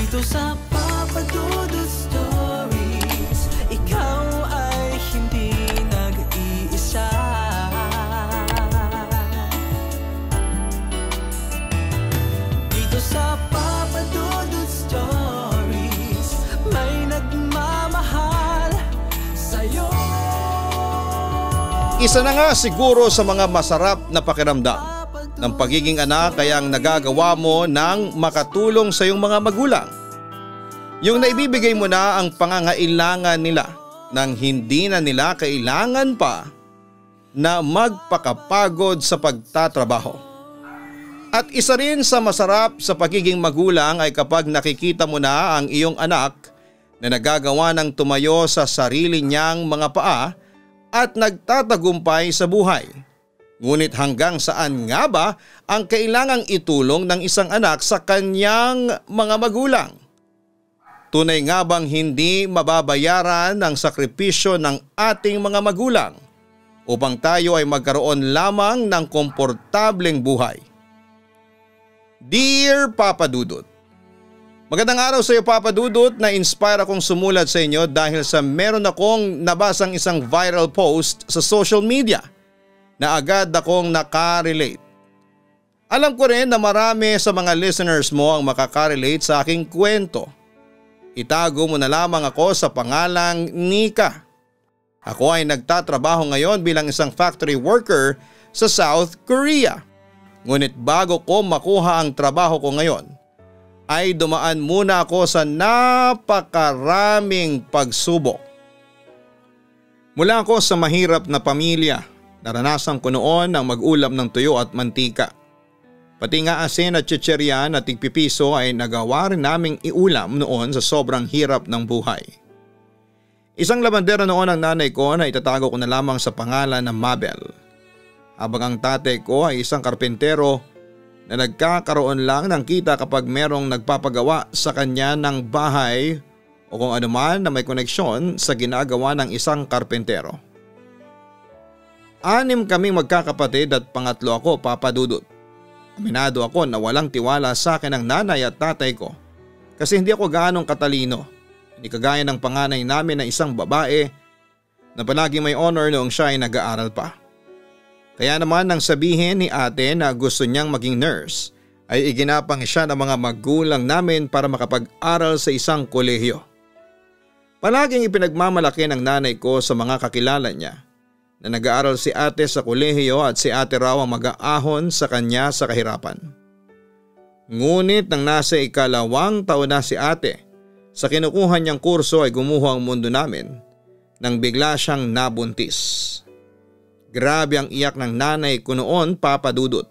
Dito sa Papa Dudut Stories, ikaw ay hindi nag-iisa. Dito sa Papa Dudut Stories, may nagmamahal sa'yo. Isa na nga siguro sa mga masarap na pakiramdam ng pagiging anak ay ang nagagawa mo ng makatulong sa iyong mga magulang. Yung naibibigay mo na ang pangangailangan nila nang hindi na nila kailangan pa na magpakapagod sa pagtatrabaho. At isa rin sa masarap sa pagiging magulang ay kapag nakikita mo na ang iyong anak na nagagawa ng tumayo sa sarili niyang mga paa at nagtatagumpay sa buhay. Ngunit hanggang saan nga ba ang kailangang itulong ng isang anak sa kanyang mga magulang? Tunay nga bang hindi mababayaran ang sakripisyo ng ating mga magulang upang tayo ay magkaroon lamang ng komportableng buhay? Dear Papa Dudut, magandang araw sa iyo Papa Dudut. Na-inspire akong sumulat sa inyo dahil sa meron akong nabasang isang viral post sa social media na agad akong nakarelate. Alam ko rin na marami sa mga listeners mo ang makakarelate sa aking kwento. Itago mo na lamang ako sa pangalang Nika. Ako ay nagtatrabaho ngayon bilang isang factory worker sa South Korea. Ngunit bago ko makuha ang trabaho ko ngayon, ay dumaan muna ako sa napakaraming pagsubok. Mula ako sa mahirap na pamilya. Naranasan ko noon ang mag-ulam ng tuyo at mantika. Pati nga asin at chichiryan at tigpipiso ay nagawa rin naming iulam noon sa sobrang hirap ng buhay. Isang labandera noon ang nanay ko na itatago ko na lamang sa pangalan na Mabel. Habang ang tatay ko ay isang karpentero na nagkakaroon lang ng kita kapag merong nagpapagawa sa kanya ng bahay o kung anuman na may koneksyon sa ginagawa ng isang karpentero. 6 kaming magkakapatid at pangatlo ako, Papa Dudut. Aminado ako na walang tiwala sa akin ang nanay at tatay ko kasi hindi ako gaanong katalino. Hindi kagaya ng panganay namin na isang babae na palagi may honor noong siya ay nag-aaral pa. Kaya naman nang sabihin ni ate na gusto niyang maging nurse ay iginapang siya ng mga magulang namin para makapag-aral sa isang kolehiyo. Palaging ipinagmamalaki ng nanay ko sa mga kakilala niya na nag-aaral si ate sa kolehiyo at si ate raw ang mag-aahon sa kanya sa kahirapan. Ngunit nang nasa 2nd taon na si ate, sa kinukuha niyang kurso ay gumuho ang mundo namin nang bigla siyang nabuntis. Grabe ang iyak ng nanay ko noon, Papa Dudut.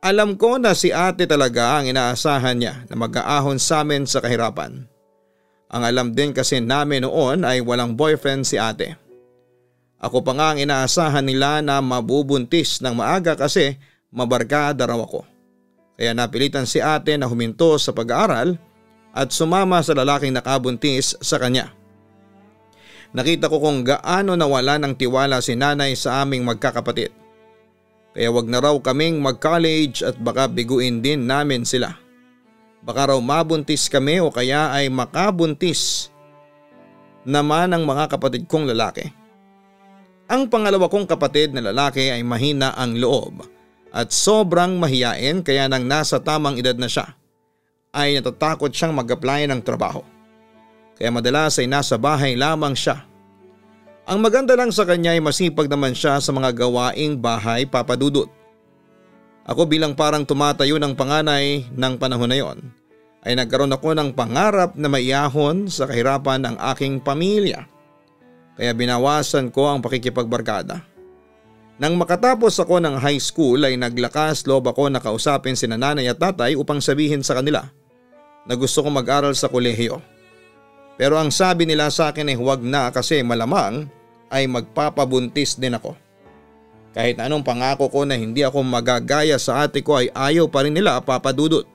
Alam ko na si ate talaga ang inaasahan niya na mag-aahon sa amin sa kahirapan. Ang alam din kasi namin noon ay walang boyfriend si ate. Ako pa nga ang inaasahan nila na mabubuntis ng maaga kasi mabarkada raw ako. Kaya napilitan si ate na huminto sa pag-aaral at sumama sa lalaking nakabuntis sa kanya. Nakita ko kung gaano nawala ng tiwala si nanay sa aming magkakapatid. Kaya wag na raw kaming mag-college at baka biguin din namin sila. Baka raw mabuntis kami o kaya ay makabuntis naman ang mga kapatid kong lalaki. Ang pangalawa kong kapatid na lalaki ay mahina ang loob at sobrang mahiyain kaya nang nasa tamang edad na siya ay natatakot siyang mag-apply ng trabaho. Kaya madalas ay nasa bahay lamang siya. Ang maganda lang sa kanya ay masipag naman siya sa mga gawaing bahay, Papa Dudut. Ako bilang parang tumatayo ng panganay ng panahon na yon ay nagkaroon ako ng pangarap na maiyahon sa kahirapan ng aking pamilya. Kaya binawasan ko ang pakikipagbarkada. Nang makatapos ako ng high school ay naglakas loob ako na kausapin sina nanay at tatay upang sabihin sa kanila na gusto kong mag-aral sa kolehiyo. Pero ang sabi nila sa akin ay huwag na kasi malamang ay magpapabuntis din ako. Kahit anong pangako ko na hindi ako magagaya sa ate ko ay ayaw pa rin nila, Papa Dudut.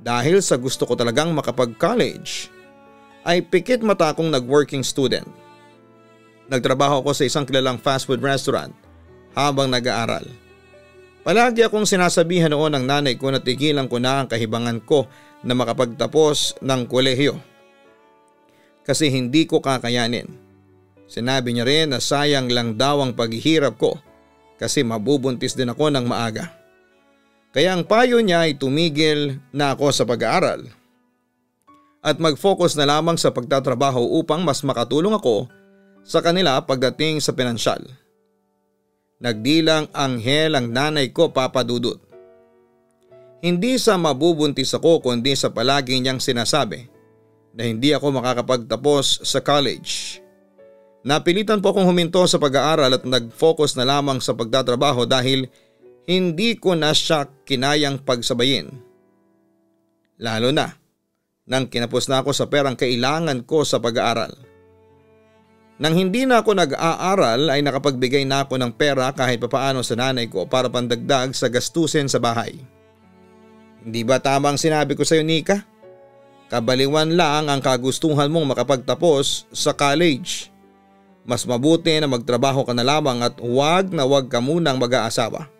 Dahil sa gusto ko talagang makapag-college ay pikit mata akong nag-working student. Nagtrabaho ako sa isang kilalang fast food restaurant habang nag-aaral. Palagi akong sinasabihan noon ng nanay ko na tigilan ko na ang kahibangan ko na makapagtapos ng kolehiyo. Kasi hindi ko kakayanin. Sinabi niya rin na sayang lang daw ang paghihirap ko kasi mabubuntis din ako ng maaga. Kaya ang payo niya ay tumigil na ako sa pag-aaral at mag-focus na lamang sa pagtatrabaho upang mas makatulong ako sa kanila pagdating sa pinansyal. Nagdilang anghel ang nanay ko, Papa Dudut. Hindi sa mabubuntis ako kundi sa palagi niyang sinasabi na hindi ako makakapagtapos sa college. Napilitan po akong huminto sa pag-aaral at nag-focus na lamang sa pagtatrabaho dahil hindi ko na siya kinayang pagsabayin. Lalo na nang kinapos na ako sa perang kailangan ko sa pag-aaral. Nang hindi na ako nag-aaral ay nakapagbigay na ako ng pera kahit papaano sa nanay ko para pandagdag sa gastusin sa bahay. Hindi ba tama ang sinabi ko sa iyo, Nika? Kabaliwan lang ang kagustuhan mong makapagtapos sa college. Mas mabuti na magtrabaho ka na lamang at huwag ka munang mag-aasawa.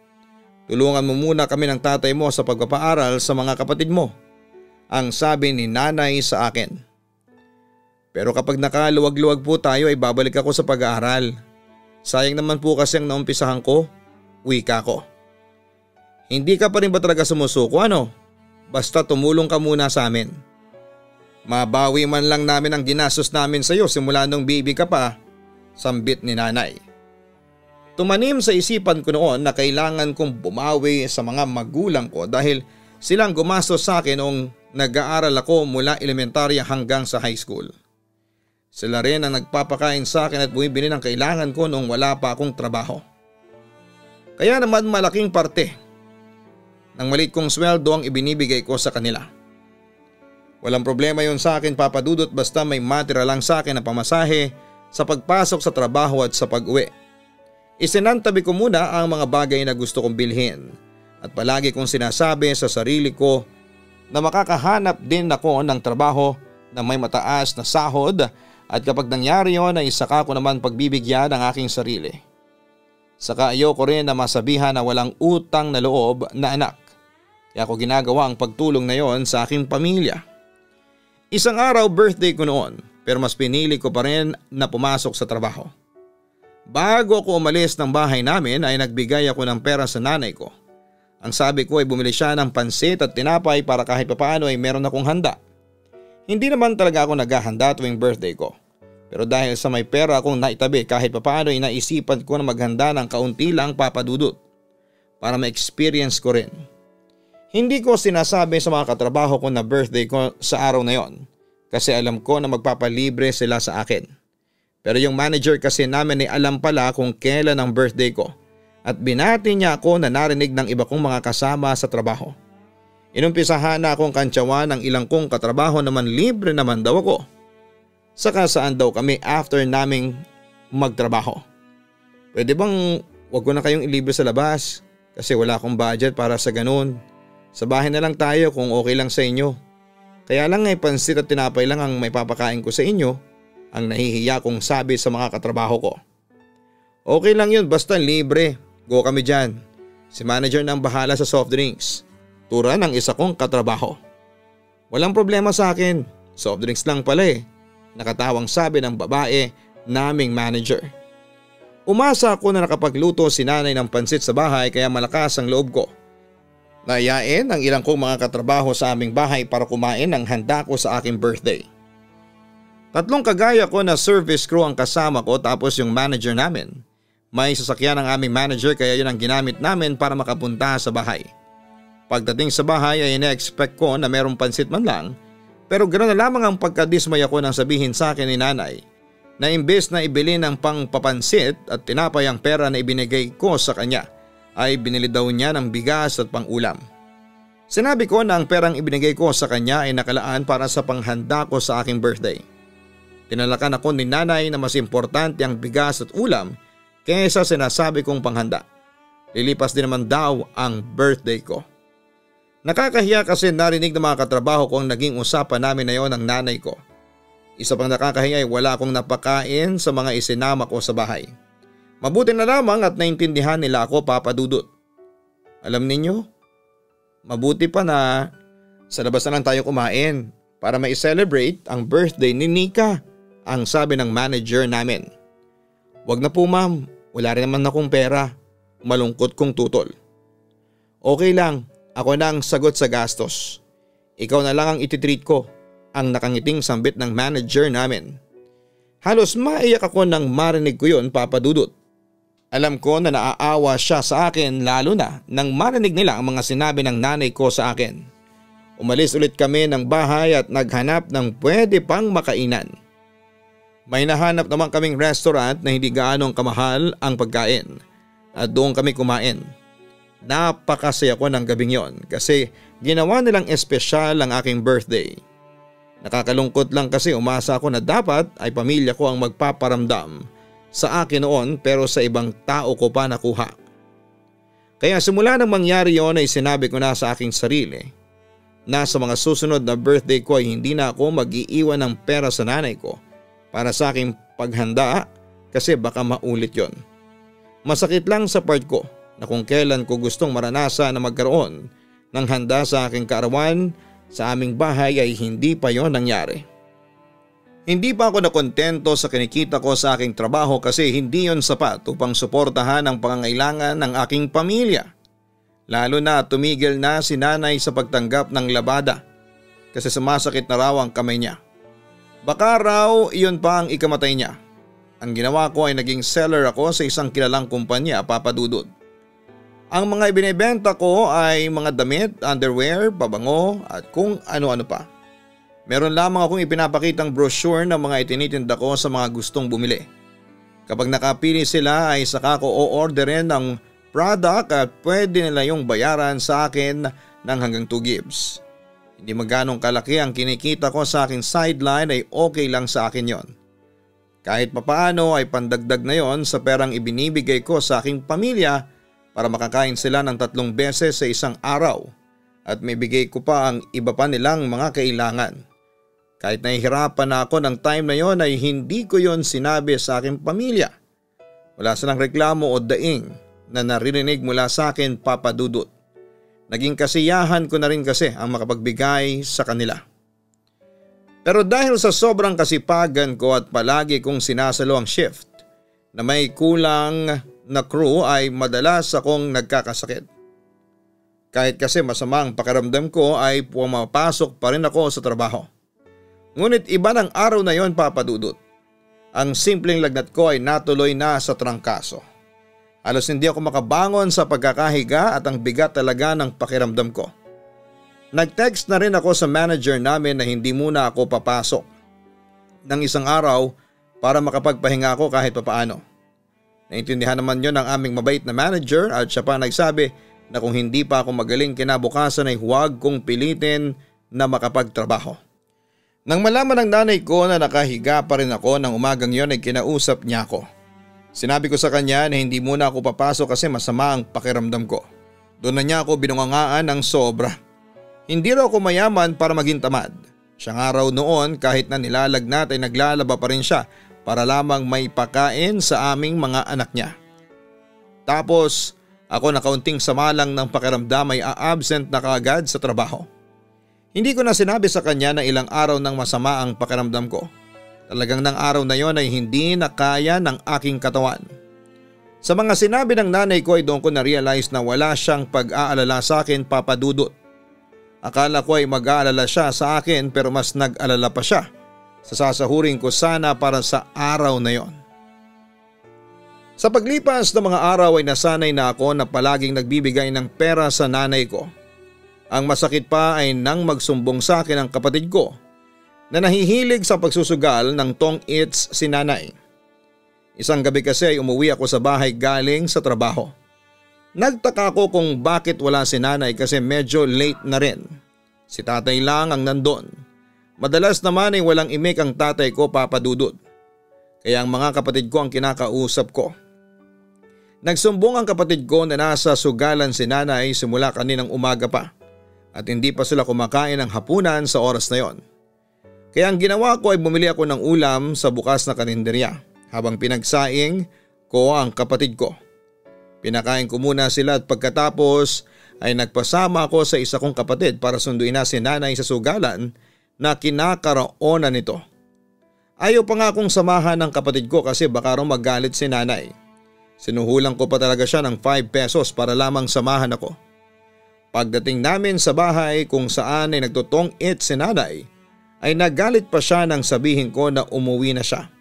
Tulungan mo muna kami ng tatay mo sa pagpapaaral sa mga kapatid mo, ang sabi ni nanay sa akin. Pero kapag nakaluwag-luwag po tayo ay babalik ako sa pag-aaral. Sayang naman po kasi ang naumpisahan ko, wika ko. Hindi ka pa rin ba talaga sumusuko ano? Basta tumulong ka muna sa amin. Mabawi man lang namin ang ginastos namin sa iyo simula nung baby ka pa, sambit ni nanay. Tumanim sa isipan ko noon na kailangan kong bumawi sa mga magulang ko dahil silang gumastos sa akin noong nag-aaral ako mula elementarya hanggang sa high school. Sila rin ang nagpapakain sa akin at bumibili ng kailangan ko noong wala pa akong trabaho. Kaya naman malaking parte ng maliit kong sweldo ang ibinibigay ko sa kanila. Walang problema yon sa akin, Papa Dudut, basta may matira lang sa akin na pamasahe sa pagpasok sa trabaho at sa pag-uwi. Isinantabi ko muna ang mga bagay na gusto kong bilhin at palagi kong sinasabi sa sarili ko na makakahanap din ako ng trabaho na may mataas na sahod at kapag nangyari yon ay saka ko naman pagbibigyan ang aking sarili. Saka ayoko rin na masabihan na walang utang na loob na anak. Kaya ako ginagawa ang pagtulong na yon sa aking pamilya. Isang araw birthday ko noon pero mas pinili ko pa rin na pumasok sa trabaho. Bago ako umalis ng bahay namin ay nagbigay ako ng pera sa nanay ko. Ang sabi ko ay bumili siya ng pansit at tinapay para kahit papaano ay meron akong handa. Hindi naman talaga ako naghahanda tuwing birthday ko. Pero dahil sa may pera akong naitabi kahit papaano ay naisipan ko na maghanda ng kaunti lang, Papa Dudut, para ma-experience ko rin. Hindi ko sinasabi sa mga katrabaho ko na birthday ko sa araw na yon kasi alam ko na magpapalibre sila sa akin. Pero yung manager kasi namin ay alam pala kung kailan ang birthday ko at binati niya ako na narinig ng iba kong mga kasama sa trabaho. Inumpisahan na akong kantsawan ng ilang kong katrabaho naman libre naman daw ako. Saka saan daw kami after naming magtrabaho. Pwede bang wag ko na kayong ilibre sa labas kasi wala akong budget para sa ganun. Sa bahay na lang tayo kung okay lang sa inyo. Kaya lang ay pansit at tinapay lang ang may papakain ko sa inyo, ang nahihiya kong sabi sa mga katrabaho ko. Okay lang yun basta libre, go kami dyan. Si manager na ang bahala sa soft drinks. Tura ng isa kong katrabaho. Walang problema sa akin, soft drinks lang pala eh. Nakatawang sabi ng babae naming manager. Umasa ako na nakapagluto si nanay ng pansit sa bahay kaya malakas ang loob ko. Nayain ang ilang kong mga katrabaho sa aming bahay para kumain ng handa ko sa aking birthday. 3 kagaya ko na service crew ang kasama ko tapos yung manager namin. May sasakyan ng aming manager kaya yun ang ginamit namin para makapunta sa bahay. Pagdating sa bahay ay ina-expect ko na merong pansit man lang pero ganoon na lamang ang pagkadismay ako nang sabihin sa akin ni nanay na imbes na ibili ng pangpapansit at tinapay ang pera na ibinigay ko sa kanya ay binili daw niya ng bigas at pang-ulam. Sinabi ko na ang perang ibinigay ko sa kanya ay nakalaan para sa panghanda ko sa aking birthday. Tinalakan ako ni nanay na mas importante ang bigas at ulam kaysa sinasabi kong panghanda. Lilipas din naman daw ang birthday ko. Nakakahiya kasi narinig ng mga katrabaho ko ang naging usapan namin na yon ng nanay ko. Isa pang nakakahiya ay wala akong napakain sa mga isinama ko sa bahay. Mabuti na lamang at naintindihan nila ako, Papa Dudut. Alam ninyo, mabuti pa na sa labas na lang tayo kumain para ma-celebrate ang birthday ni Nika, ang sabi ng manager namin. Wag na po ma'am, wala rin naman akong pera. Malungkot kong tutol. Okay lang, ako na ang sagot sa gastos. Ikaw na lang ang ititreat ko, ang nakangiting sambit ng manager namin. Halos maiyak ako nang marinig ko yun, Papa Dudut. Alam ko na naaawa siya sa akin lalo na nang marinig nila ang mga sinabi ng nanay ko sa akin. Umalis ulit kami ng bahay at naghanap ng pwede pang makainan. May nahanap naman kaming restaurant na hindi gaanong kamahal ang pagkain at doon kami kumain. Napakasaya ko ng gabing yon kasi ginawa nilang espesyal ang aking birthday. Nakakalungkot lang kasi umasa ako na dapat ay pamilya ko ang magpaparamdam sa akin noon pero sa ibang tao ko pa nakuha. Kaya simula nang mangyari yon ay sinabi ko na sa aking sarili na sa mga susunod na birthday ko ay hindi na ako mag-iiwan ng pera sa nanay ko para sa aking paghanda kasi baka maulit yon. Masakit lang sa part ko na kung kailan ko gustong maranasan na magkaroon ng handa sa aking kaarawan sa aming bahay ay hindi pa yon nangyari. Hindi pa ako nakontento sa kinikita ko sa aking trabaho kasi hindi yon sapat upang suportahan ang pangangailangan ng aking pamilya. Lalo na tumigil na si nanay sa pagtanggap ng labada kasi sumasakit na raw ang kamay niya. Baka raw iyon pa ang ikamatay niya. Ang ginawa ko ay naging seller ako sa isang kilalang kumpanya, Papa Dudut. Ang mga ibinebenta ko ay mga damit, underwear, pabango at kung ano-ano pa. Meron lamang akong ipinapakitang brochure ng mga itinitinda ko sa mga gustong bumili. Kapag nakapili sila ay saka ko o-orderin ng product at pwede nila yung bayaran sa akin ng hanggang 2 gives. Hindi magganong kalaki ang kinikita ko sa aking sideline ay okay lang sa akin yon. Kahit papaano ay pandagdag na yon sa perang ibinibigay ko sa aking pamilya para makakain sila ng 3 beses sa isang araw at may bigay ko pa ang iba pa nilang mga kailangan. Kahit nahihirapan na ako ng time na yon ay hindi ko yon sinabi sa aking pamilya. Wala silang reklamo o daing na naririnig mula sa akin, Papa Dudut. Naging kasiyahan ko na rin kasi ang makapagbigay sa kanila. Pero dahil sa sobrang kasipagan ko at palagi kong sinasalo ang shift na may kulang na crew ay madalas akong nagkakasakit. Kahit kasi masama ang pakiramdam ko ay pumapasok pa rin ako sa trabaho. Ngunit iba ng araw na yon, Papa Dudut. Ang simpleng lagnat ko ay natuloy na sa trangkaso. Halos hindi ako makabangon sa pagkakahiga at ang bigat talaga ng pakiramdam ko. Nag-text na rin ako sa manager namin na hindi muna ako papasok ng isang araw para makapagpahinga ako kahit papaano. Naintindihan naman yon ng aming mabait na manager at siya pa nagsabi na kung hindi pa ako magaling kinabukasan ay huwag kong pilitin na makapagtrabaho. Nang malaman ng nanay ko na nakahiga pa rin ako ng umagang yon ay kinausap niya ako. Sinabi ko sa kanya na hindi muna ako papasok kasi masama ang pakiramdam ko. Doon na niya ako binungangaan ng sobra. Hindi raw ako mayaman para maging tamad. Siya nga raw noon kahit na nilalagnat ay naglalaba pa rin siya para lamang may pakain sa aming mga anak niya. Tapos ako na kaunting sama lang ng pakiramdam ay a-absent na kaagad sa trabaho. Hindi ko na sinabi sa kanya na ilang araw nang masama ang pakiramdam ko. Talagang ng araw na yon ay hindi na kaya ng aking katawan. Sa mga sinabi ng nanay ko ay doon ko na-realize na wala siyang pag-aalala sa akin, Papa Dudut. Akala ko ay mag-aalala siya sa akin pero mas nag-alala pa siya sa sasahurin ko sana para sa araw na yon. Sa paglipas ng mga araw ay nasanay na ako na palaging nagbibigay ng pera sa nanay ko. Ang masakit pa ay nang magsumbong sa akin ang kapatid ko na nahihilig sa pagsusugal ng tong its si nanay. Isang gabi kasi ay umuwi ako sa bahay galing sa trabaho. Nagtaka ko kung bakit wala si nanay kasi medyo late na rin. Si tatay lang ang nandun. Madalas naman ay walang imik ang tatay ko, Papa Dudut. Kaya ang mga kapatid ko ang kinakausap ko. Nagsumbong ang kapatid ko na nasa sugalan si nanay simula kaninang umaga pa. At hindi pa sila kumakain ng hapunan sa oras na yon. Kaya ang ginawa ko ay bumili ako ng ulam sa bukas na karinderya habang pinagsaing ko ang kapatid ko. Pinakain ko muna sila at pagkatapos ay nagpasama ako sa isa kong kapatid para sunduin na si nanay sa sugalan na kinakaroonan nito. Ayaw pa nga akong samahan ng kapatid ko kasi baka raw magalit si nanay. Sinuhulan ko pa talaga siya ng 5 pesos para lamang samahan ako. Pagdating namin sa bahay kung saan ay nagtutong-it si nanay, ay nagalit pa siya nang sabihin ko na umuwi na siya.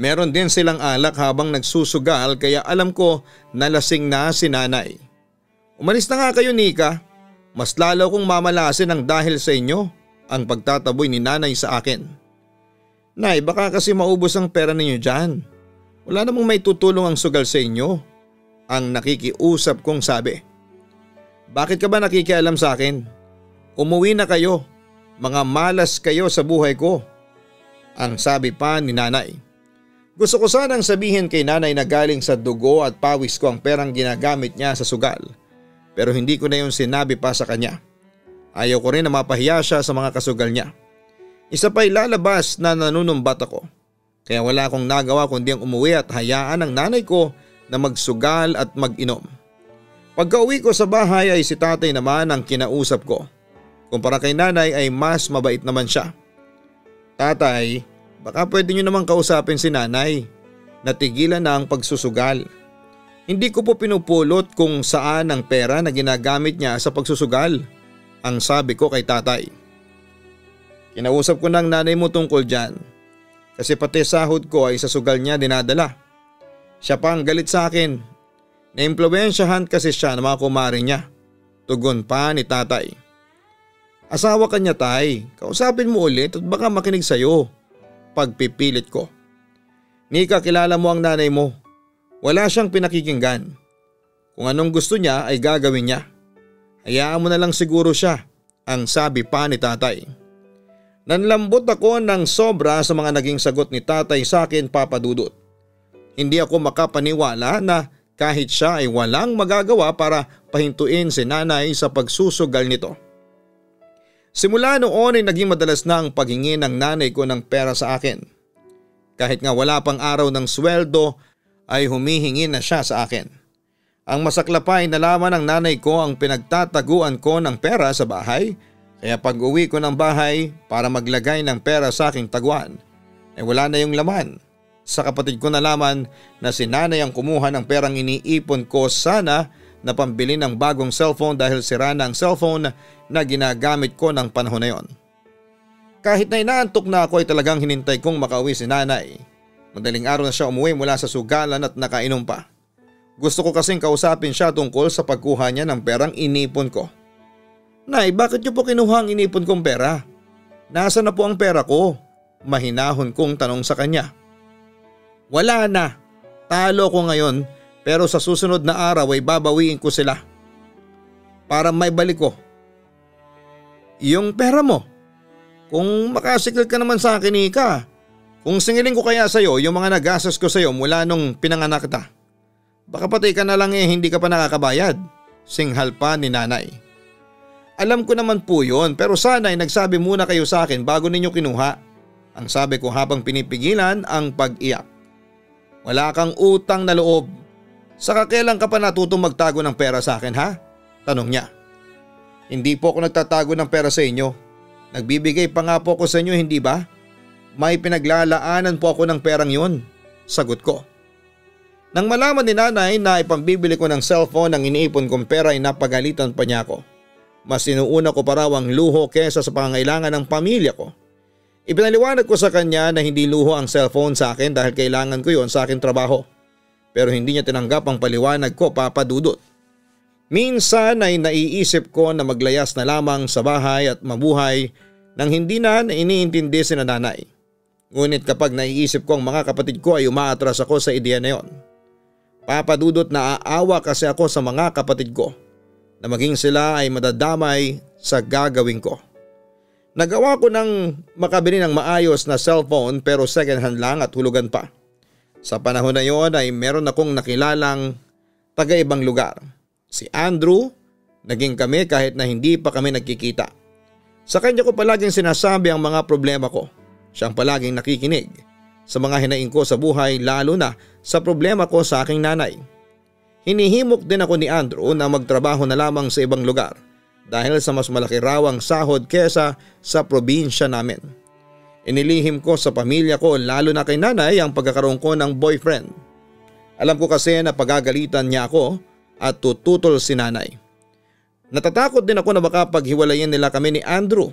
Meron din silang alak habang nagsusugal kaya alam ko na lasing na si nanay. Umalis na nga kayo, Nika. Mas lalo kong mamalasin ang dahil sa inyo, ang pagtataboy ni nanay sa akin. Nay, baka kasi maubos ang pera ninyo dyan. Wala namang may tutulong ang sugal sa inyo, ang nakikiusap kong sabi. Bakit ka ba nakikialam sa akin? Umuwi na kayo. Mga malas kayo sa buhay ko, ang sabi pa ni nanay. Gusto ko sanang sabihin kay nanay na galing sa dugo at pawis ko ang perang ginagamit niya sa sugal, pero hindi ko na yun sinabi pa sa kanya. Ayaw ko rin na mapahiya siya sa mga kasugal niya. Isa pa'y lalabas na nanunumbat ako, kaya wala akong nagawa kundi ang umuwi at hayaan ang nanay ko na magsugal at mag-inom. Pagka-uwi ko sa bahay ay si tatay naman ang kinausap ko. Kumpara kay nanay ay mas mabait naman siya. Tatay, baka pwede nyo naman kausapin si nanay. Natigilan na ang pagsusugal. Hindi ko po pinupulot kung saan ang pera na ginagamit niya sa pagsusugal, ang sabi ko kay tatay. Kinausap ko ng nanay mo tungkol dyan. Kasi pati sahod ko ay sa sugal niya dinadala. Siya pa ang galit sa akin. Naimpluwensyahan kasi siya ng mga kumare niya. Tugon pa ni tatay. Asawa ka niya, tay. Kausapin mo ulit at baka makinig sa'yo. Pagpipilit ko. Nika, kilala mo ang nanay mo. Wala siyang pinakikinggan. Kung anong gusto niya ay gagawin niya. Hayaan mo na lang siguro siya, ang sabi pa ni tatay. Nanlambot ako ng sobra sa mga naging sagot ni tatay sa akin, Papa Dudut. Hindi ako makapaniwala na kahit siya ay walang magagawa para pahintuin si nanay sa pagsusugal nito. Simula noon ay naging madalas na ang paghingi ng nanay ko ng pera sa akin. Kahit nga wala pang araw ng sweldo ay humihingi na siya sa akin. Ang masakla pa ay nalaman ng nanay ko ang pinagtataguan ko ng pera sa bahay, kaya pag uwi ko ng bahay para maglagay ng pera sa aking taguan ay wala na yung laman. Sa kapatid ko nalaman na si nanay ang kumuha ng perang iniipon ko sana na pambili ng bagong cellphone dahil sira na ang cellphone na ginagamit ko ng panahon na yon. Kahit na inaantok na ako ay talagang hinintay kong makauwi si nanay. Madaling araw na siya umuwi mula sa sugalan at nakainom pa. Gusto ko kasing kausapin siya tungkol sa pagkuha niya ng perang inipon ko. Nay, bakit niyo po kinuha ang inipon kong pera? Nasaan na po ang pera ko? Mahinahon kong tanong sa kanya. Wala na. Talo ko ngayon. Pero sa susunod na araw ay babawiin ko sila. Para may balik ko yung pera mo. Kung makasikil ka naman sa akin, Ika. Kung singiling ko kaya sa'yo yung mga nagastos ko sa'yo mula nung pinanganak kita. Baka patay ka na lang hindi ka pa nakakabayad. Singhal pa ni nanay. Alam ko naman po yun, pero sana ay nagsabi muna kayo sa akin bago ninyo kinuha. Ang sabi ko habang pinipigilan ang pag-iyak. Wala kang utang na loob. Saka kailan ka pa natutong magtago ng pera sa akin, ha? Tanong niya. Hindi po ako nagtatago ng pera sa inyo. Nagbibigay pa nga po ako sa inyo, hindi ba? May pinaglalaanan po ako ng perang yun. Sagot ko. Nang malaman ni nanay na ipambibili ko ng cellphone ang iniipon kong pera ay napagalitan pa niya ako. Mas sinuuna ko pa raw ang luho kesa sa pangangailangan ng pamilya ko. Ipinaliwanag ko sa kanya na hindi luho ang cellphone sa akin dahil kailangan ko yon sa aking trabaho. Pero hindi niya tinanggap ang paliwanag ko, Papa Dudut. Minsan ay naiisip ko na maglayas na lamang sa bahay at mabuhay nang hindi na iniintindi si nanay. Ngunit kapag naiisip ko ang mga kapatid ko ay umaatras ako sa ideya na yon. Papa Dudut, naaawa kasi ako sa mga kapatid ko na maging sila ay madadamay sa gagawin ko. Nagawa ko ng makabili ng maayos na cellphone pero second hand lang at hulugan pa. Sa panahon na yon ay meron akong nakilalang taga-ibang lugar. Si Andrew, naging kami kahit na hindi pa kami nagkikita. Sa kanya ko palaging sinasabi ang mga problema ko. Siyang palaging nakikinig sa mga hinaing ko sa buhay lalo na sa problema ko sa aking nanay. Hinihimok din ako ni Andrew na magtrabaho na lamang sa ibang lugar dahil sa mas malaki raw ang sahod kesa sa probinsya namin. Inilihim ko sa pamilya ko lalo na kay nanay ang pagkakaroon ko ng boyfriend. Alam ko kasi na pagagalitan niya ako at tututol si nanay. Natatakot din ako na baka paghiwalayin nila kami ni Andrew.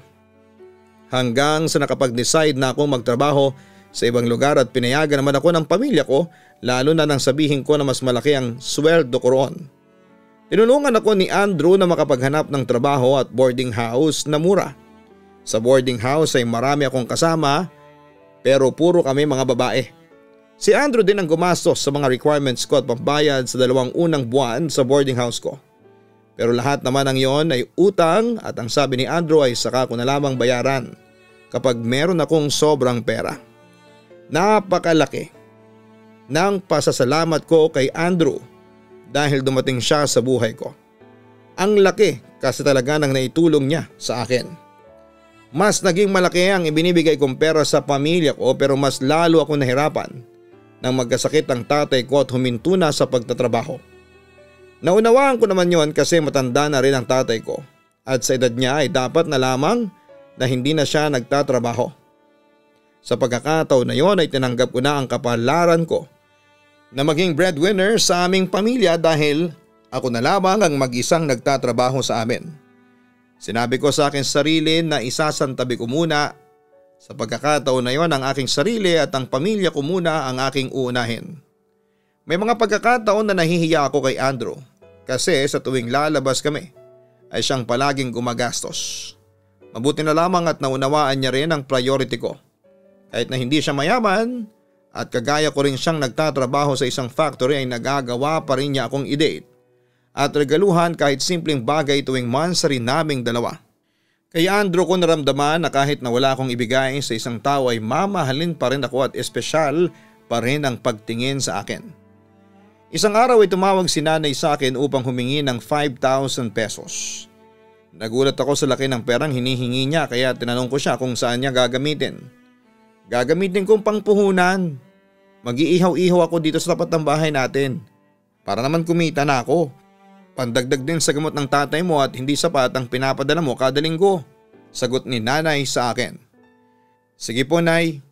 Hanggang sa nakapag-decide na akong magtrabaho sa ibang lugar at pinayagan naman ako ng pamilya ko lalo na nang sabihin ko na mas malaki ang sweldo ko roon. Tinulungan ako ni Andrew na makapaghanap ng trabaho at boarding house na mura. Sa boarding house ay marami akong kasama pero puro kami mga babae. Si Andrew din ang gumastos sa mga requirements ko at pambayad sa 2 unang buwan sa boarding house ko. Pero lahat naman ng yon ay utang at ang sabi ni Andrew ay saka ko na lamang bayaran kapag meron akong sobrang pera. Napakalaki ng pasasalamat ko kay Andrew dahil dumating siya sa buhay ko. Ang laki kasi talaga ng naitulong niya sa akin. Mas naging malaki ang ibinibigay kong pera sa pamilya ko pero mas lalo ako nahirapan nang magkasakit ang tatay ko at huminto na sa pagtatrabaho. Naunawaan ko naman yon kasi matanda na rin ang tatay ko at sa edad niya ay dapat na lamang na hindi na siya nagtatrabaho. Sa pagkakataon na yon ay tinanggap ko na ang kapalaran ko na maging breadwinner sa aming pamilya dahil ako na lamang ang mag-isang nagtatrabaho sa amin. Sinabi ko sa aking sarili na isasantabi ko muna sa pagkakataon na yon ang aking sarili at ang pamilya ko muna ang aking uunahin. May mga pagkakataon na nahihiya ako kay Andrew kasi sa tuwing lalabas kami ay siyang palaging gumagastos. Mabuti na lamang at naunawaan niya rin ang priority ko. Kahit na hindi siya mayaman at kagaya ko rin siyang nagtatrabaho sa isang factory ay nagagawa pa rin niya akong i-date at regaluhan kahit simpleng bagay tuwing monthsary naming dalawa. Kay Andrew ko naramdaman na kahit na wala akong ibigay sa isang tao ay mamahalin pa rin ako at espesyal pa rin ang pagtingin sa akin. Isang araw ay tumawag si nanay sa akin upang humingi ng 5,000 pesos. Nagulat ako sa laki ng perang hinihingi niya kaya tinanong ko siya kung saan niya gagamitin. Gagamitin kong pangpuhunan. Mag-iihaw-ihaw ako dito sa tapat ng bahay natin. Para naman kumita na ako. Pandagdag din sa gamot ng tatay mo at hindi sapat ang pinapadala mo kada linggo. Sagot ni nanay sa akin. Sige po nay,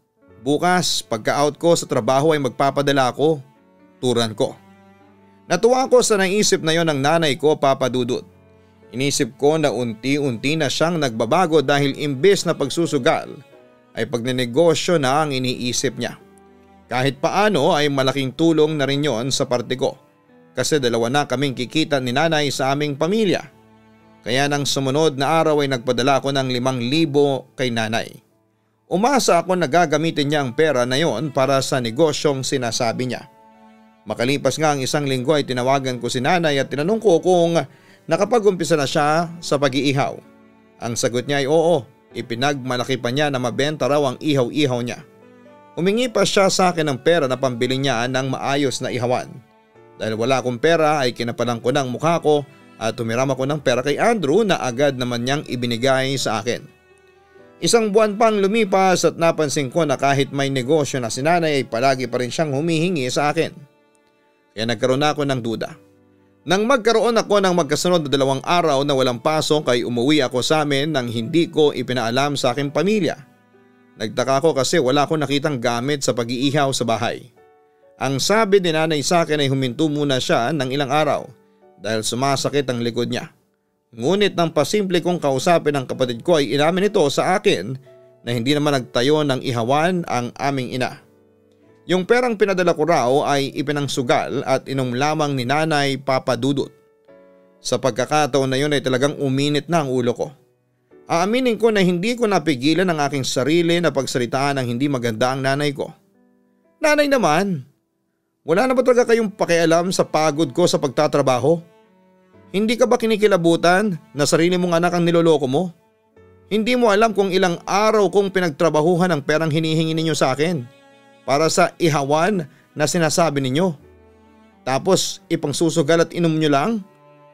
bukas pagka-out ko sa trabaho ay magpapadala ako. Turan ko. Natuwa ako sa naisip na yon ng nanay ko, Papa Dudut. Inisip ko na unti-unti na siyang nagbabago dahil imbes na pagsusugal ay pagnenegosyo na ang iniisip niya. Kahit paano ay malaking tulong na rin yon sa parte ko kasi 2 na kaming kikita ni nanay sa aming pamilya. Kaya nang sumunod na araw ay nagpadala ako ng 5,000 kay nanay. Umasa ako na gagamitin niya ang pera na yon para sa negosyong sinasabi niya. Makalipas nga ang 1 linggo ay tinawagan ko si nanay at tinanong ko kung nakapag-umpisa na siya sa pag-iihaw. Ang sagot niya ay oo, ipinagmalaki pa niya na mabenta raw ang ihaw-ihaw niya. Humingi pa siya sa akin ng pera na pambili niya ng maayos na ihawan. Dahil wala akong pera ay kinapalang ko ng mukha ko at tumiram ako ng pera kay Andrew na agad naman niyang ibinigay sa akin. 1 buwan pang lumipas at napansin ko na kahit may negosyo na si nanay ay palagi pa rin siyang humihingi sa akin. Kaya nagkaroon ako ng duda. Nang magkaroon ako ng magkasunod na 2 araw na walang pasok ay umuwi ako sa amin nang hindi ko ipinaalam sa aking pamilya. Nagtaka ako kasi wala akong nakitang gamit sa pag-iihaw sa bahay. Ang sabi ni nanay sa akin ay huminto muna siya ng ilang araw dahil sumasakit ang likod niya. Ngunit nang pasimple kong kausapin ang kapatid ko ay inamin nito sa akin na hindi naman nagtayo ng ihawan ang aming ina. Yung perang pinadala ko raw ay ipinangsugal at inom lamang ni nanay, Papa Dudut. Sa pagkakataon na yun ay talagang uminit na ang ulo ko. Aaminin ko na hindi ko napigilan ang aking sarili na pagsalitaan ng hindi maganda ang nanay ko. Nanay naman, wala na ba talaga kayong pakialam sa pagod ko sa pagtatrabaho? Hindi ka ba kinikilabutan na sarili mong anak ang niloloko mo? Hindi mo alam kung ilang araw kong pinagtrabahuhan ang perang hinihingi ninyo sa akin para sa ihawan na sinasabi ninyo. Tapos ipangsusugal at inom nyo lang?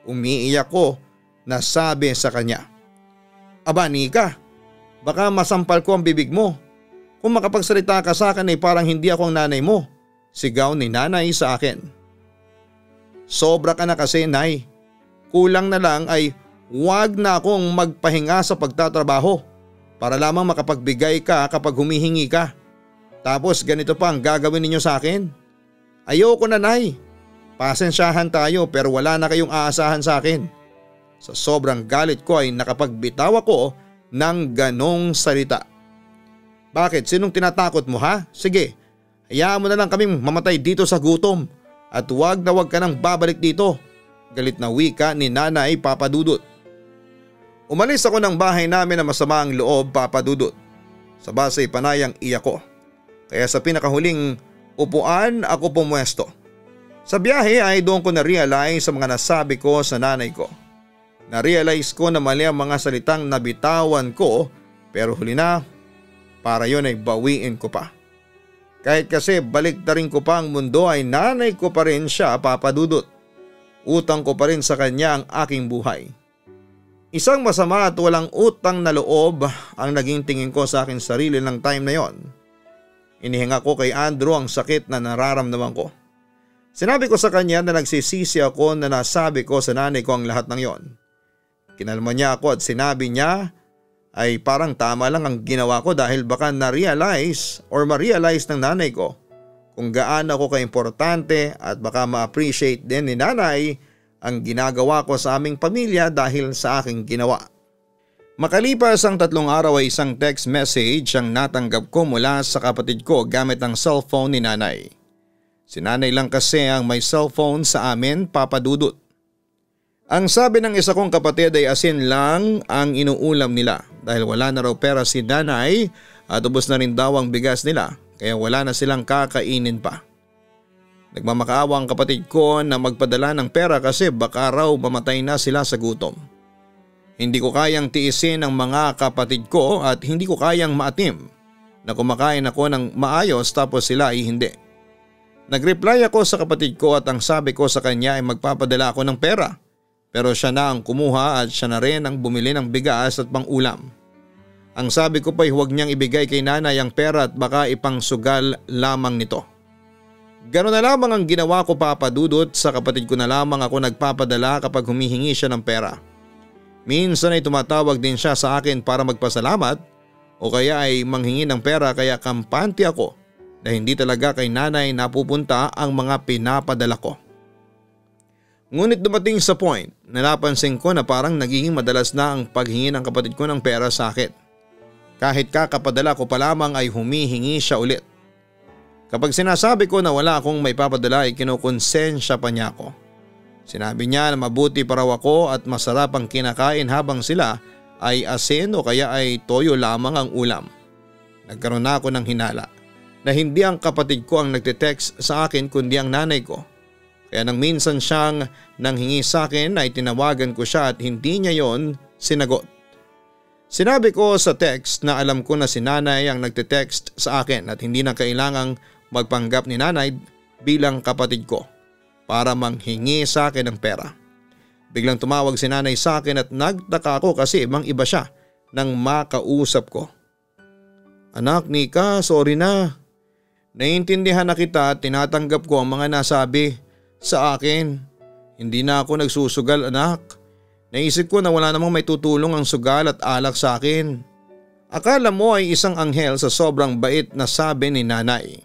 Umiiyak ko na sabi sa kanya. Aba Nika, baka masampal ko ang bibig mo. Kung makapagsalita ka sa akin ay parang hindi ako ang nanay mo. Sigaw ni nanay sa akin. Sobra ka na kasi, Nay. Kulang na lang ay wag na akong magpahinga sa pagtatrabaho para lamang makapagbigay ka kapag humihingi ka. Tapos ganito pa ang gagawin ninyo sa akin? Ayoko na, Nay. Pasensyahan tayo pero wala na kayong aasahan sa akin. Sa sobrang galit ko ay nakapagbitaw ako ng ganong salita. Bakit? Sinong tinatakot mo, ha? Sige, hayaan mo na lang kaming mamatay dito sa gutom at wag na wag ka nang babalik dito. Galit na wika ni Nanay Papa Dudut. Umalis ako ng bahay namin na masama ang loob, Papa Dudut. Sa base panayang iyak ko. Kaya sa pinakahuling upuan ako pumwesto. Sa biyahe ay doon ko na-realize sa mga nasabi ko sa nanay ko. Na-realize ko na mali ang mga salitang nabitawan ko pero huli na para yun ay bawiin ko pa. Kahit kasi baliktarin ko pa ang mundo ay nanay ko pa rin siya, Papa Dudut. Utang ko pa rin sa kanya ang aking buhay. Isang masama at walang utang na loob ang naging tingin ko sa aking sarili ng time na yon. Inihinga ko kay Andrew ang sakit na nararamdaman ko. Sinabi ko sa kanya na nagsisisi ako na nasabi ko sa nanay ko ang lahat ng yon. Kinalma niya ako at sinabi niya ay parang tama lang ang ginawa ko dahil baka na-realize or ma-realize ng nanay ko kung gaano ako ka-importante at baka ma-appreciate din ni nanay ang ginagawa ko sa aming pamilya dahil sa aking ginawa. Makalipas ang 3 araw ay isang text message ang natanggap ko mula sa kapatid ko gamit ang cellphone ni nanay. Si nanay lang kasi ang may cellphone sa amin, Papa Dudut. Ang sabi ng isa kong kapatid ay asin lang ang inuulam nila dahil wala na raw pera si nanay at ubos na rin daw ang bigas nila. Kaya wala na silang kakainin pa. Nagmamakaawa ang kapatid ko na magpadala ng pera kasi baka raw mamatay na sila sa gutom. Hindi ko kayang tiisin ang mga kapatid ko at hindi ko kayang maatim na kumakain ako ng maayos tapos sila ay hindi. Nagreply ako sa kapatid ko at ang sabi ko sa kanya ay magpapadala ako ng pera. Pero siya na ang kumuha at siya na rin ang bumili ng bigas at pang-ulam. Ang sabi ko pa ay huwag niyang ibigay kay nanay ang pera at baka ipangsugal lamang nito. Ganoon na lamang ang ginawa ko, Papa Dudut, sa kapatid ko na lamang ako nagpapadala kapag humihingi siya ng pera. Minsan ay tumatawag din siya sa akin para magpasalamat o kaya ay manghingi ng pera kaya kampante ako na hindi talaga kay nanay napupunta ang mga pinapadala ko. Ngunit dumating sa point na napansin ko na parang nagiging madalas na ang paghingi ng kapatid ko ng pera sa akin. Kahit kakapadala ko pa lamang ay humihingi siya ulit. Kapag sinasabi ko na wala akong may papadala ay kinukonsensya pa niya ako. Sinabi niya na mabuti pa raw ako at masarap ang kinakain habang sila ay asin o kaya ay toyo lamang ang ulam. Nagkaroon na ako ng hinala na hindi ang kapatid ko ang nagte-text sa akin kundi ang nanay ko. Kaya nang minsan siyang nanghingi sa akin ay tinawagan ko siya at hindi niya yon sinagot. Sinabi ko sa text na alam ko na si nanay ang nagte-text sa akin at hindi na kailangang magpanggap ni nanay bilang kapatid ko para manghingi sa akin ng pera. Biglang tumawag si nanay sa akin at nagtaka ako kasi ibang iba siya nang makausap ko. Anak, Nika, sorry na. Naiintindihan na kita at tinatanggap ko ang mga nasabi sa akin. Hindi na ako nagsusugal, anak. Naisip ko na wala namang may tutulong ang sugal at alak sa akin. Akala mo ay isang anghel sa sobrang bait na sabi ni nanay.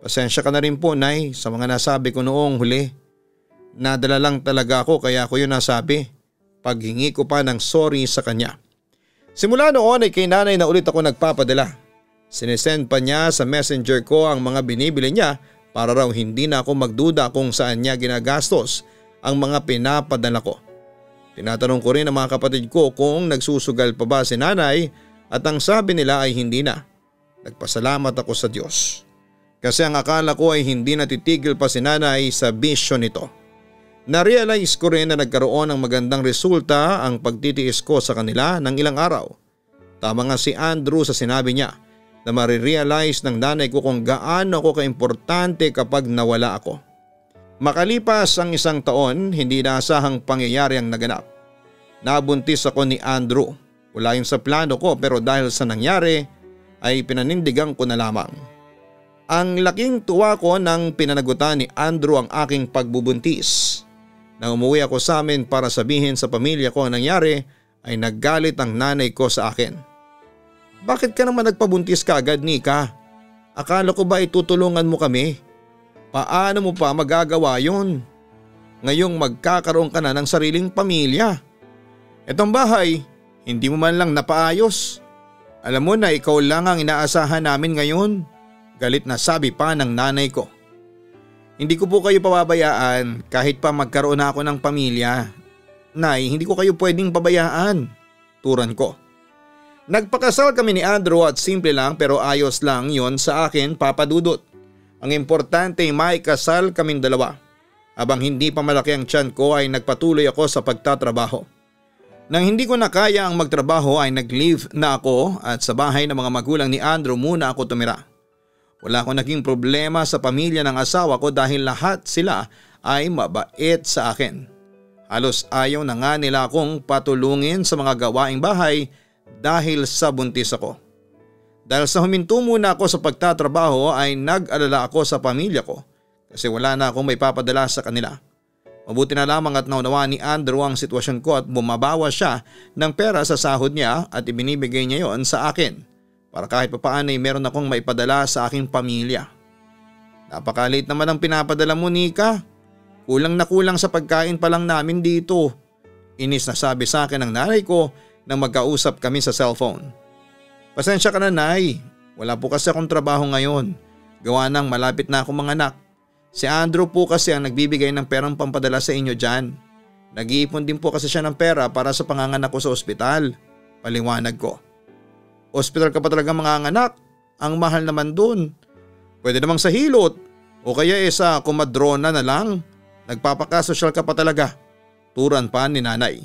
Pasensya ka na rin po, Nay, sa mga nasabi ko noong huli. Nadala lang talaga ako kaya ko yun nasabi. Paghingi ko pa ng sorry sa kanya. Simula noon ay kay nanay na ulit ako nagpapadala. Sinesend pa niya sa messenger ko ang mga binibili niya para raw hindi na ako magduda kung saan niya ginagastos ang mga pinapadala ko. Tinatanong ko rin ang mga kapatid ko kung nagsusugal pa ba si nanay at ang sabi nila ay hindi na. Nagpasalamat ako sa Diyos. Kasi ang akala ko ay hindi natitigil pa si nanay sa bisyo nito. Na-realize ko rin na nagkaroon ng magandang resulta ang pagtitiis ko sa kanila ng ilang araw. Tama nga si Andrew sa sinabi niya na marirealize ng nanay ko kung gaano ako kaimportante kapag nawala ako. Makalipas ang 1 taon, hindi inaasahang pangyayari ang naganap. Nabuntis ako ni Andrew. Wala yun sa plano ko pero dahil sa nangyari ay pinanindigan ko na lamang. Ang laking tuwa ko nang pinanagutan ni Andrew ang aking pagbubuntis. Nang umuwi ako sa amin para sabihin sa pamilya ko ang nangyari ay naggalit ang nanay ko sa akin. Bakit ka naman nagpabuntis kaagad, Nika? Akala ko ba itutulungan mo kami? Paano mo pa magagawa yun? Ngayong magkakaroon ka na ng sariling pamilya. Itong bahay, hindi mo man lang napaayos. Alam mo na ikaw lang ang inaasahan namin ngayon. Galit na sabi pa ng nanay ko. Hindi ko po kayo pababayaan kahit pa magkaroon na ako ng pamilya. Nay, hindi ko kayo pwedeng pabayaan. Turan ko. Nagpakasal kami ni Andrew at simple lang pero ayos lang yon sa akin, Papa Dudut. Ang importante ay may kasal kaming dalawa. Habang hindi pa malaki ang tiyan ko ay nagpatuloy ako sa pagtatrabaho. Nang hindi ko na kaya ang magtrabaho ay nag-leave na ako at sa bahay ng mga magulang ni Andrew muna ako tumira. Wala akong naging problema sa pamilya ng asawa ko dahil lahat sila ay mabait sa akin. Halos ayaw na nga nila akong patulungin sa mga gawaing bahay dahil sa buntis ako. Dahil sa huminto muna ako sa pagtatrabaho ay nag-alala ako sa pamilya ko kasi wala na akong may papadala sa kanila. Mabuti na lamang at naunawaan ni Andrew ang sitwasyon ko at bumabawa siya ng pera sa sahod niya at ibinibigay niya yon sa akin. Para kahit papaano ay meron akong maipadala sa aking pamilya. Napakaliit naman ang pinapadala mo, Nika. Kulang na kulang sa pagkain pa lang namin dito. Inis na sabi sa akin ng nanay ko nang magkausap kami sa cellphone. Pasensya ka na, Nay. Wala po kasi akong trabaho ngayon. Gawa ng malapit na akong mga anak. Si Andrew po kasi ang nagbibigay ng perang pampadala sa inyo dyan. Nag-iipon din po kasi siya ng pera para sa panganganak ko sa ospital. Paliwanag ko. Hospital ka pa talaga mga anak. Ang mahal naman dun. Pwede namang sa Hilot. O kaya sa Comadrona na lang. Nagpapakasosyal ka pa talaga. Turan pa ni nanay.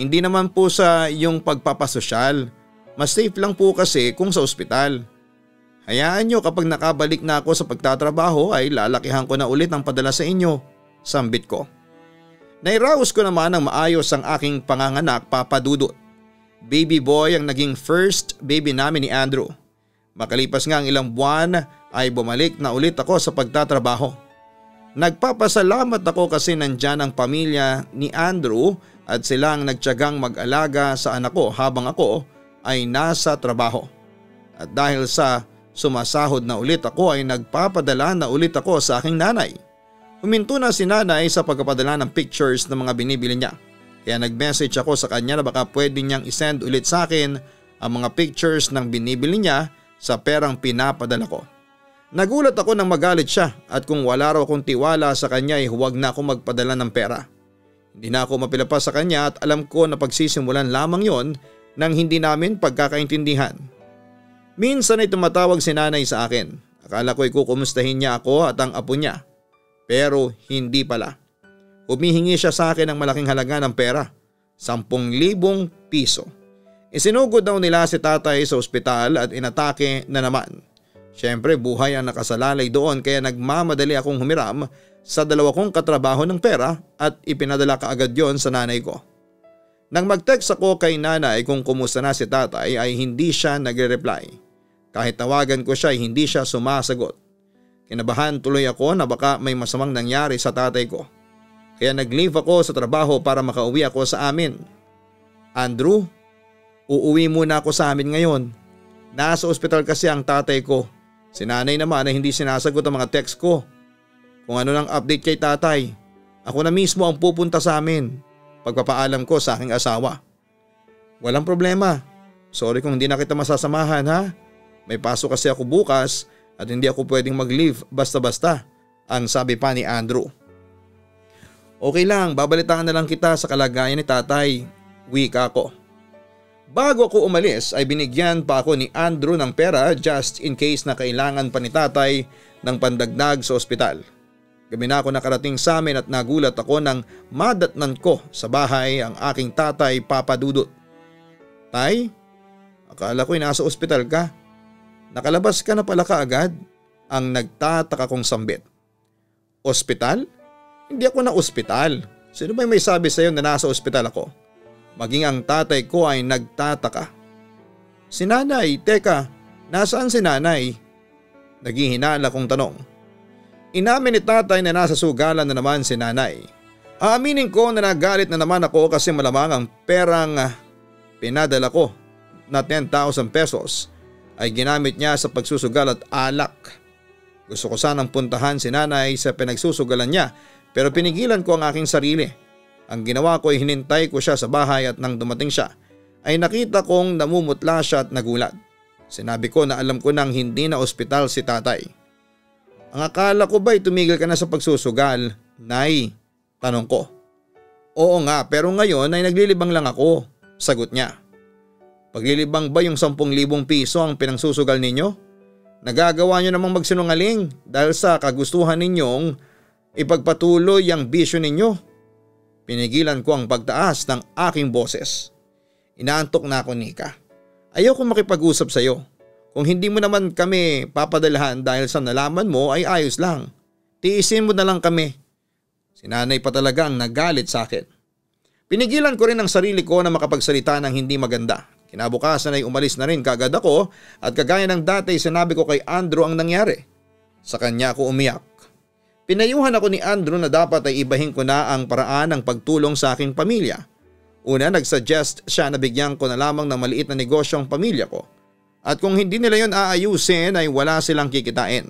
Hindi naman po sa yung pagpapasosyal. Mas safe lang po kasi kung sa ospital. Hayaan nyo kapag nakabalik na ako sa pagtatrabaho ay lalakihan ko na ulit ang padala sa inyo. Sambit ko. Nairaos ko naman ang maayos ang aking panganganak, Papa Dudut. Baby boy ang naging first baby namin ni Andrew. Makalipas nga ang ilang buwan ay bumalik na ulit ako sa pagtatrabaho. Nagpapasalamat ako kasi nandyan ang pamilya ni Andrew at silang nagtiyagang mag-alaga sa anak ko habang ako ay nasa trabaho. At dahil sa sumasahod na ulit ako ay nagpapadala na ulit ako sa aking nanay. Huminto na si nanay sa pagpapadala ng pictures ng mga binibili niya. Kaya nag-message ako sa kanya na baka pwede niyang isend ulit sa akin ang mga pictures ng binibili niya sa perang pinapadala ko. Nagulat ako nang magalit siya at kung wala raw akong tiwala sa kanya ay huwag na ako magpadala ng pera. Hindi na ako mapilapa sa kanya at alam ko na pagsisimulan lamang yon nang hindi namin pagkakaintindihan. Minsan ay tumatawag si nanay sa akin. Akala ko ay kukumustahin niya ako at ang apo niya. Pero hindi pala. Humihingi siya sa akin ng malaking halaga ng pera, 10,000 piso. Isinugod daw nila si tatay sa ospital at inatake na naman. Siyempre buhay ang nakasalalay doon kaya nagmamadali akong humiram sa 2 kong katrabaho ng pera at ipinadala kaagad yon sa nanay ko. Nang mag-text ako kay nanay kung kumusta na si tatay ay hindi siya nagre-reply. Kahit tawagan ko siya ay hindi siya sumasagot. Kinabahan tuloy ako na baka may masamang nangyari sa tatay ko. Kaya nag-leave ako sa trabaho para makauwi ako sa amin. Andrew, uuwi muna ako sa amin ngayon. Nasa ospital kasi ang tatay ko. Si nanay naman ay hindi sinasagot ang mga text ko. Kung ano lang update kay tatay, ako na mismo ang pupunta sa amin. Pagpapaalam ko sa aking asawa. Walang problema. Sorry kung hindi na kita masasamahan ha. May pasok kasi ako bukas at hindi ako pwedeng mag-leave basta-basta, ang sabi pa ni Andrew. Okay lang, babalitaan na lang kita sa kalagayan ni tatay. Wika ko. Bago ako umalis ay binigyan pa ako ni Andrew ng pera just in case na kailangan pa ni tatay ng pandagdag sa ospital. Gabi na ako nakarating sa amin at nagulat ako nang madatnan ko sa bahay ang aking tatay, Papa Dudut. Tay, akala ko'y nasa ospital ka. Nakalabas ka na pala kaagad, ang nagtataka kong sambit. Ospital? Hindi ako na ospital. Sino ba may sabi sa'yo na nasa ospital ako? Maging ang tatay ko ay nagtataka. Si nanay, teka, nasaan si nanay? Naghihinala kong tanong. Inamin ni tatay na nasa sugalan na naman si nanay. Aaminin ko na nagalit na naman ako kasi malamang ang perang pinadala ko na 10,000 pesos ay ginamit niya sa pagsusugal at alak. Gusto ko sanang puntahan si nanay sa pinagsusugalan niya pero pinigilan ko ang aking sarili. Ang ginawa ko ay hinintay ko siya sa bahay at nang dumating siya ay nakita kong namumutla siya at nagulat. Sinabi ko na alam ko nang hindi na ospital si tatay. Ang akala ko ba'y tumigil ka na sa pagsusugal, Nay? Tanong ko. Oo nga pero ngayon ay naglilibang lang ako, sagot niya. Paglilibang ba yung 10,000 piso ang pinangsusugal ninyo? Nagagawa nyo namang magsinungaling dahil sa kagustuhan ninyong ipagpatuloy ang bisyo ninyo. Pinigilan ko ang pagtaas ng aking boses. Inaantok na ako, Nika. Ayoko makipag-usap sa iyo. Kung hindi mo naman kami papadalahan dahil sa nalaman mo ay ayos lang. Tiisin mo na lang kami. Si nanay pa talaga ang nagalit sa akin. Pinigilan ko rin ang sarili ko na makapagsalita ng hindi maganda. Kinabukasan ay umalis na rin kagad ako at kagaya ng dati sinabi ko kay Andrew ang nangyari. Sa kanya ako umiyak. Pinayuhan ako ni Andrew na dapat ay ibahin ko na ang paraan ng pagtulong sa aking pamilya. Una, nagsuggest siya na bigyan ko na lamang ng maliit na negosyo ang pamilya ko. At kung hindi nila yon aayusin ay wala silang kikitain.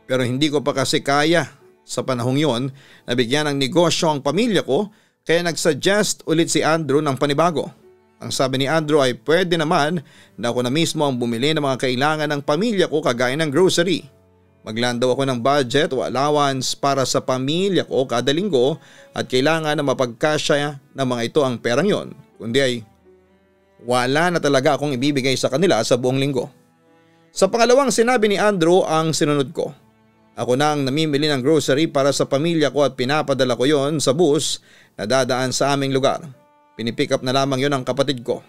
Pero hindi ko pa kasi kaya sa panahong yon na bigyan ng negosyo ang pamilya ko kaya nagsuggest ulit si Andrew ng panibago. Ang sabi ni Andrew ay pwede naman na ako na mismo ang bumili ng mga kailangan ng pamilya ko kagaya ng grocery. Maglaan daw ako ng budget o allowance para sa pamilya ko kada linggo at kailangan na mapagkasya ng mga ito ang perang yon. Kundi ay wala na talaga akong ibibigay sa kanila sa buong linggo. Sa pangalawang sinabi ni Andrew ang sinunod ko. Ako na ang namimili ng grocery para sa pamilya ko at pinapadala ko yon sa bus na dadaan sa aming lugar. Pinipick up na lamang yon ang kapatid ko.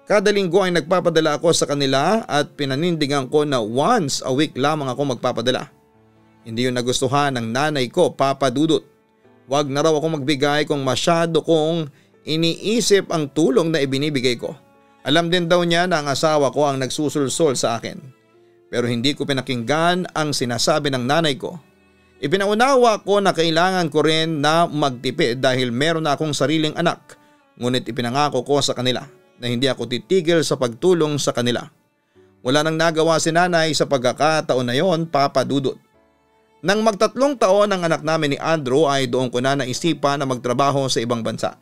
Kada linggo ay nagpapadala ako sa kanila at pinanindigan ko na once a week lamang ako magpapadala. Hindi yun nagustuhan ng nanay ko, Papa Dudut. Huwag na raw ako magbigay kung masyado kong iniisip ang tulong na ibinibigay ko. Alam din daw niya na ang asawa ko ang nagsusulsol sa akin. Pero hindi ko pinakinggan ang sinasabi ng nanay ko. Ipinaunawa ko na kailangan ko rin na magtipid dahil meron na akong sariling anak. Ngunit ipinangako ko sa kanila na hindi ako titigil sa pagtulong sa kanila. Wala nang nagawa si nanay sa pagkakataon na yon, Papa Dudut. Nang mag3 taon ang anak namin ni Andrew ay doon ko na naisipan na magtrabaho sa ibang bansa.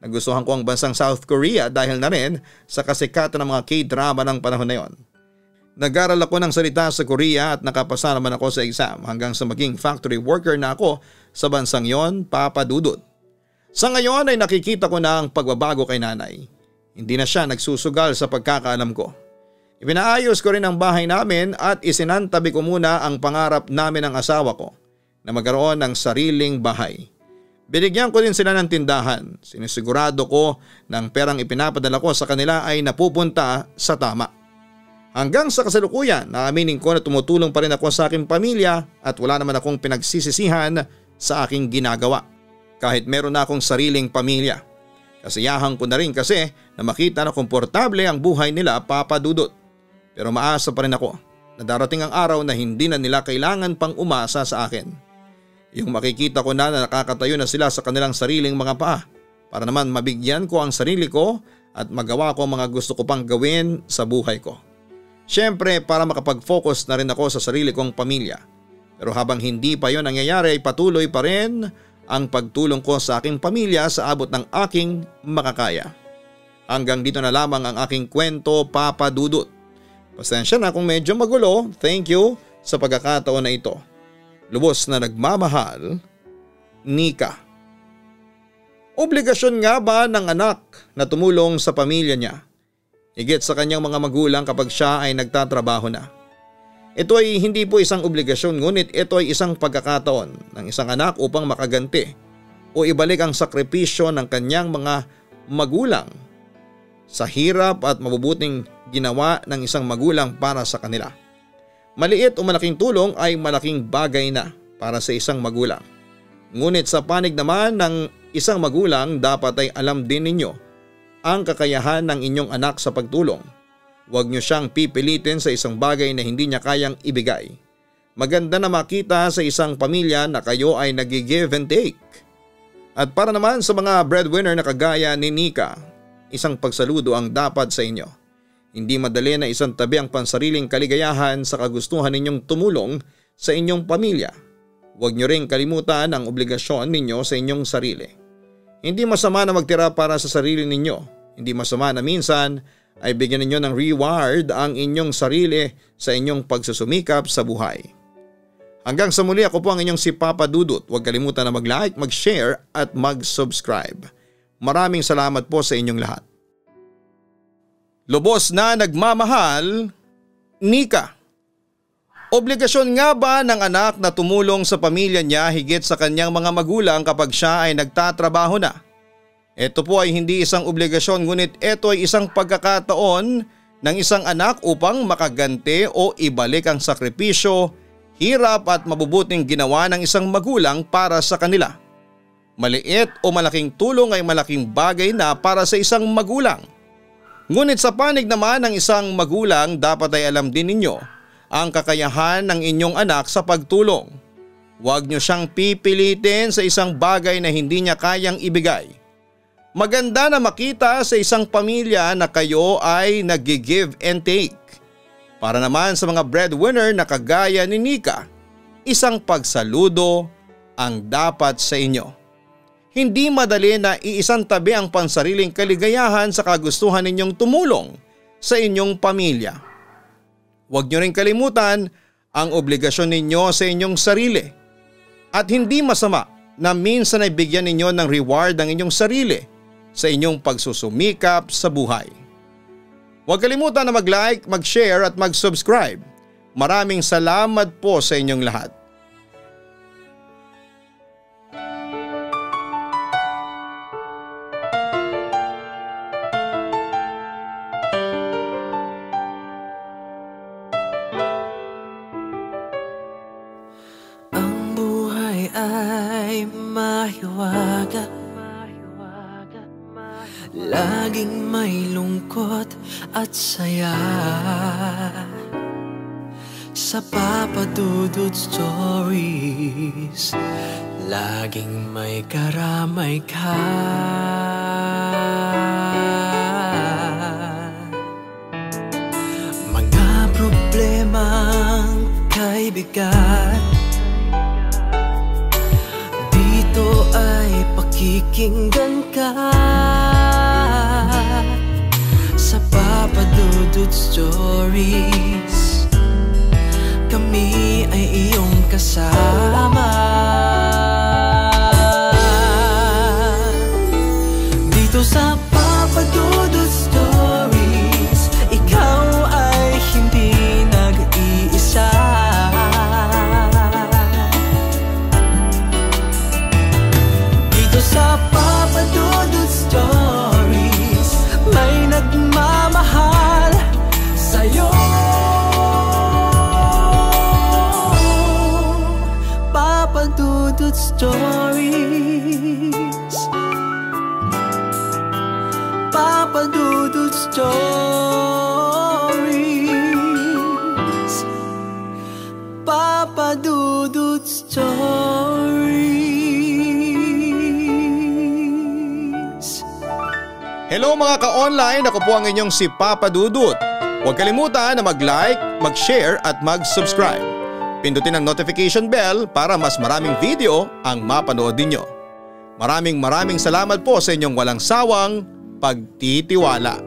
Nagustuhan ko ang bansang South Korea dahil na rin sa kasikatan ng mga K-drama ng panahon na yon. Nag-aral ako ng salita sa Korea at nakapasa naman ako sa exam hanggang sa maging factory worker na ako sa bansang yon, Papa Dudut. Sa ngayon ay nakikita ko na ang pagbabago kay nanay. Hindi na siya nagsusugal sa pagkakaalam ko. Ipinaayos ko rin ang bahay namin at isinantabi ko muna ang pangarap namin ng asawa ko na magkaroon ng sariling bahay. Binigyan ko din sila ng tindahan. Sinisigurado ko na ang perang ipinapadala ko sa kanila ay napupunta sa tama. Hanggang sa kasalukuyan, naaminin ko na tumutulong pa rin ako sa aking pamilya at wala naman akong pinagsisisihan sa aking ginagawa. Kahit meron na akong sariling pamilya. Kasiyahan ko na rin kasi na makita na komportable ang buhay nila, Papa Dudut. Pero maasa pa rin ako na darating ang araw na hindi na nila kailangan pang umasa sa akin. Yung makikita ko na nakakatayo na sila sa kanilang sariling mga paa para naman mabigyan ko ang sarili ko at magawa ko ang mga gusto ko pang gawin sa buhay ko. Siyempre para makapag-focus na rin ako sa sarili kong pamilya. Pero habang hindi pa yon nangyayari ay patuloy pa rin ang pagtulong ko sa aking pamilya sa abot ng aking makakaya. Hanggang dito na lamang ang aking kwento, Papa Dudut. Pasensya na kung medyo magulo. Thank you sa pagkakataon na ito. Lubos na nagmamahal, Nika. Obligasyon nga ba ng anak na tumulong sa pamilya niya? Higit sa kanyang mga magulang kapag siya ay nagtatrabaho na. Ito ay hindi po isang obligasyon ngunit ito ay isang pagkakataon ng isang anak upang makaganti o ibalik ang sakripisyo ng kanyang mga magulang sa hirap at mabubuting ginawa ng isang magulang para sa kanila. Maliit o malaking tulong ay malaking bagay na para sa isang magulang. Ngunit sa panig naman ng isang magulang dapat ay alam din ninyo ang kakayahan ng inyong anak sa pagtulong. Huwag niyo siyang pipilitin sa isang bagay na hindi niya kayang ibigay. Maganda na makita sa isang pamilya na kayo ay nag-give and take. At para naman sa mga breadwinner na kagaya ni Nika, isang pagsaludo ang dapat sa inyo. Hindi madali na isang tabi ang pansariling kaligayahan sa kagustuhan ninyong tumulong sa inyong pamilya. Huwag niyo ring kalimutan ang obligasyon ninyo sa inyong sarili. Hindi masama na magtira para sa sarili ninyo. Hindi masama na minsan ay bigyan ninyo ng reward ang inyong sarili sa inyong pagsusumikap sa buhay. Hanggang sa muli, ako po ang inyong si Papa Dudut. Huwag kalimutan na mag-like, mag-share at mag-subscribe. Maraming salamat po sa inyong lahat. Lubos na nagmamahal, Nika. Obligasyon nga ba ng anak na tumulong sa pamilya niya higit sa kanyang mga magulang kapag siya ay nagtatrabaho na? Ito po ay hindi isang obligasyon, ngunit ito ay isang pagkakataon ng isang anak upang makaganti o ibalik ang sakripisyo, hirap at mabubuting ginawa ng isang magulang para sa kanila. Maliit o malaking tulong ay malaking bagay na para sa isang magulang. Ngunit sa panig naman ng isang magulang, dapat ay alam din ninyo ang kakayahan ng inyong anak sa pagtulong. Huwag niyo siyang pipilitin sa isang bagay na hindi niya kayang ibigay. Maganda na makita sa isang pamilya na kayo ay nag-give and take. Para naman sa mga breadwinner na kagaya ni Nika, isang pagsaludo ang dapat sa inyo. Hindi madali na iisang tabi ang pansariling kaligayahan sa kagustuhan ninyong tumulong sa inyong pamilya. Huwag niyo rin kalimutan ang obligasyon ninyo sa inyong sarili. At hindi masama na minsan ay bigyan ninyo ng reward ang inyong sarili sa inyong pagsusumikap sa buhay. Huwag kalimutan na mag-like, mag-share at mag-subscribe. Maraming salamat po sa inyong lahat. Ang buhay ay mahiwaga, laging may lungkot at saya. Sa Papa Dudut Stories, laging may karamay ka. Mga problemang kay bigat, dito ay pakikinggan ka. Sa Papa Dudut Stories, kami ay iyong kasama. Dito sa Papa Dudut Stories, ikaw ay hindi nag-iisa. Dito sa Papa Dudut Stories, may nagmamahal sa'yo. Papa Dudut Stories, Papa Dudut Stories, Papa Dudut Stories. Hello mga ka-online, ako po ang inyong si Papa Dudut. Huwag kalimutan na mag-like, mag-share at mag-subscribe. Pindutin ang notification bell para mas maraming video ang mapanood ninyo. Maraming salamat po sa inyong walang sawang pagtitiwala.